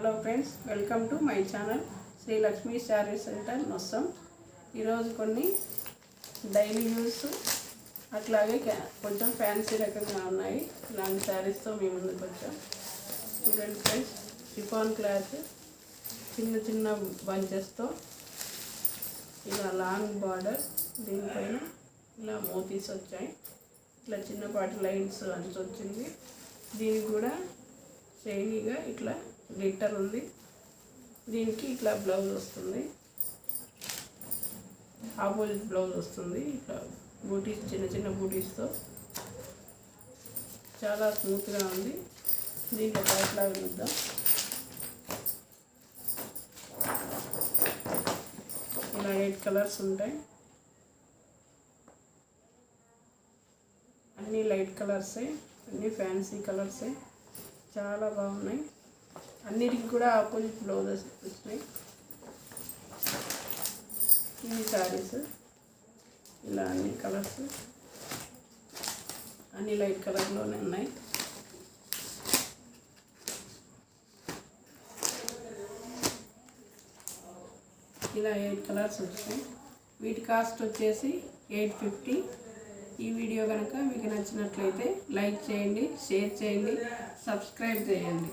Hello friends, welcome to my channel Shri Lakshmi saree centre మొత్తం. ఈరోజు కొన్ని డైలీ యూస్ అట్లాగే కొంచెం ఫ్యాన్సీ రకంగా ఉన్నాయి. ఇలాంటి శారీస్తో మీ ముందుకు వచ్చాం. చూడండి ఫ్రెండ్స్, షిఫాన్ క్లాత్ చిన్న చిన్న బంచెస్తో ఇలా లాంగ్ బార్డర్, దీనిపైన ఇలా మోతీస్ వచ్చాయి. ఇట్లా చిన్నపాటి లైన్స్ అంచు వచ్చింది. దీనికి కూడా షైనీగా ఇట్లా గ్లిట్టర్ ఉంది. దీనికి ఇట్లా బ్లౌజ్ వస్తుంది, ఆపోజిట్ బ్లౌజ్ వస్తుంది. ఇట్లా బూటీస్, చిన్న చిన్న బూటీస్తో చాలా స్మూత్గా ఉంది. దీంట్లో క్యాట్లాగ్ చూద్దాం. ఇలా 8 కలర్స్ ఉంటాయి. అన్నీ లైట్ కలర్సే, అన్నీ ఫ్యాన్సీ కలర్సే, చాలా బాగున్నాయి. అన్నిటికి కూడా ఆపోజిట్ బ్లౌజెస్ వచ్చినాయి. ఈ శారీస్ ఇలా అన్ని కలర్స్, అన్ని లైట్ కలర్లోనే ఉన్నాయి. ఇలా 8 కలర్స్ వచ్చాయి. వీటి కాస్ట్ వచ్చేసి 850. ఈ వీడియో కనుక మీకు నచ్చినట్లయితే లైక్ చేయండి, షేర్ చేయండి, సబ్స్క్రైబ్ చేయండి.